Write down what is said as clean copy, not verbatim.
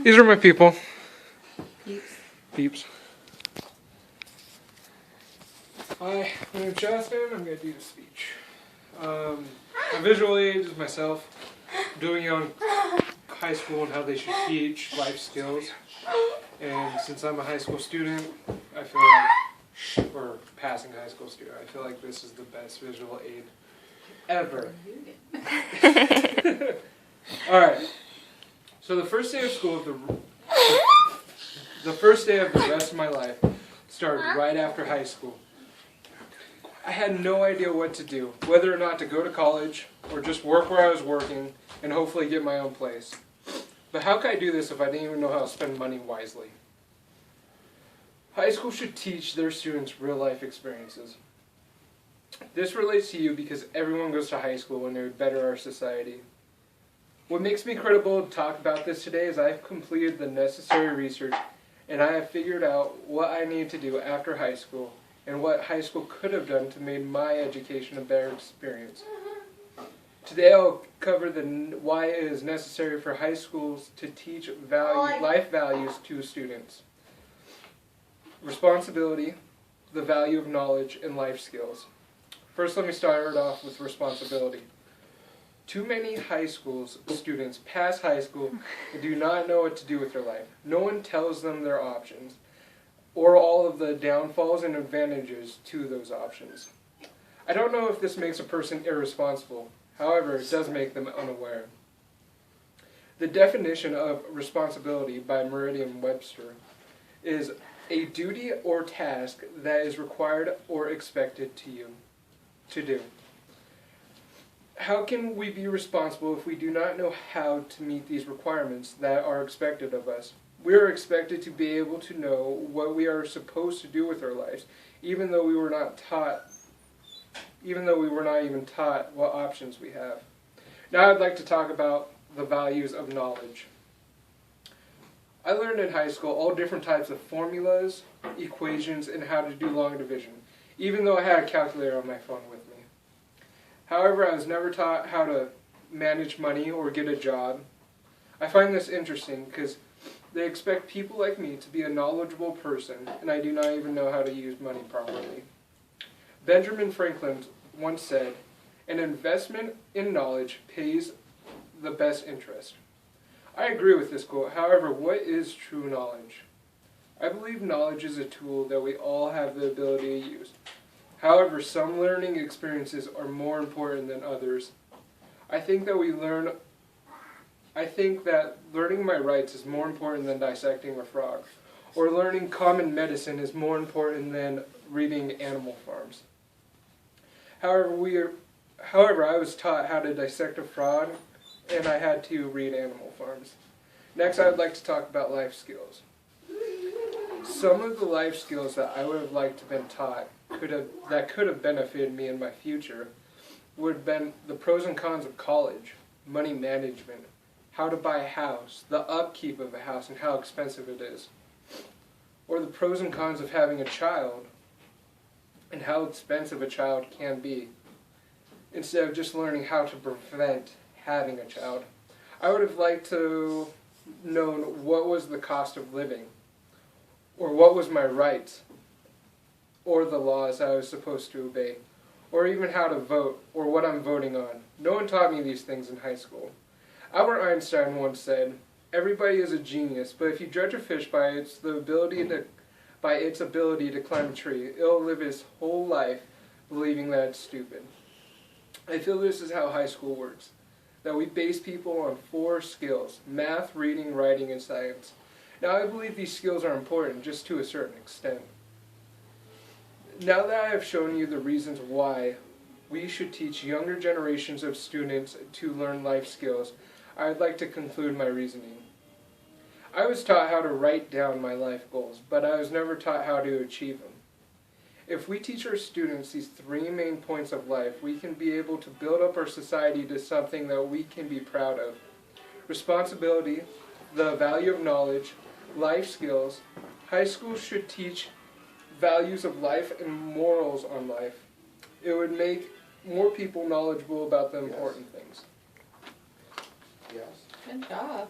These are my people. Peeps. Hi, my name's Justin. I'm going to do the speech. My visual aid is myself. I'm doing it on high school and how they should teach life skills. And since I'm a high school student, I feel like, or passing high school student, I feel like this is the best visual aid ever. Alright, so the first day of school, the first day of the rest of my life started right after high school. I had no idea what to do, whether or not to go to college or just work where I was working and hopefully get my own place. But how could I do this if I didn't even know how to spend money wisely? High school should teach their students real-life experiences. This relates to you because everyone goes to high school and it would better our society. What makes me credible to talk about this today is I've completed the necessary research and I have figured out what I need to do after high school and what high school could have done to make my education a better experience. Today I'll cover why it is necessary for high schools to teach life values to students. Responsibility, the value of knowledge, and life skills. First, let me start off with responsibility. Too many high school students pass high school and do not know what to do with their life. No one tells them their options, or all of the downfalls and advantages to those options. I don't know if this makes a person irresponsible. However, it does make them unaware. The definition of responsibility by Merriam-Webster is a duty or task that is required or expected to you to do. How can we be responsible if we do not know how to meet these requirements that are expected of us? We are expected to be able to know what we are supposed to do with our lives, even though we were not even taught what options we have. Now I'd like to talk about the values of knowledge. I learned in high school all different types of formulas, equations, and how to do long division, even though I had a calculator on my phone with me. However, I was never taught how to manage money or get a job. I find this interesting because they expect people like me to be a knowledgeable person, and I do not even know how to use money properly. Benjamin Franklin once said, "An investment in knowledge pays the best interest." I agree with this quote. However, what is true knowledge? I believe knowledge is a tool that we all have the ability to use. However, some learning experiences are more important than others. I think that learning my rights is more important than dissecting a frog, or learning common medicine is more important than reading Animal Farms. However, I was taught how to dissect a frog, and I had to read Animal Farms. Next, I would like to talk about life skills. Some of the life skills that I would have liked to have been taught that could have benefited me in my future would have been the pros and cons of college, money management, how to buy a house, the upkeep of a house and how expensive it is, or the pros and cons of having a child and how expensive a child can be, instead of just learning how to prevent having a child. I would have liked to known what was the cost of living, or what was my rights, or the laws I was supposed to obey, or even how to vote, or what I'm voting on. No one taught me these things in high school. Albert Einstein once said, "Everybody is a genius, but if you judge a fish by its ability to climb a tree, it'll live its whole life believing that it's stupid." I feel this is how high school works, that we base people on 4 skills: math, reading, writing, and science. Now I believe these skills are important, just to a certain extent. Now that I have shown you the reasons why we should teach younger generations of students to learn life skills, I would like to conclude my reasoning. I was taught how to write down my life goals, but I was never taught how to achieve them. If we teach our students these 3 main points of life, we can be able to build up our society to something that we can be proud of. Responsibility, the value of knowledge, life skills. High school should teach values of life and morals on life. It would make more people knowledgeable about the important things. Yes. Good job.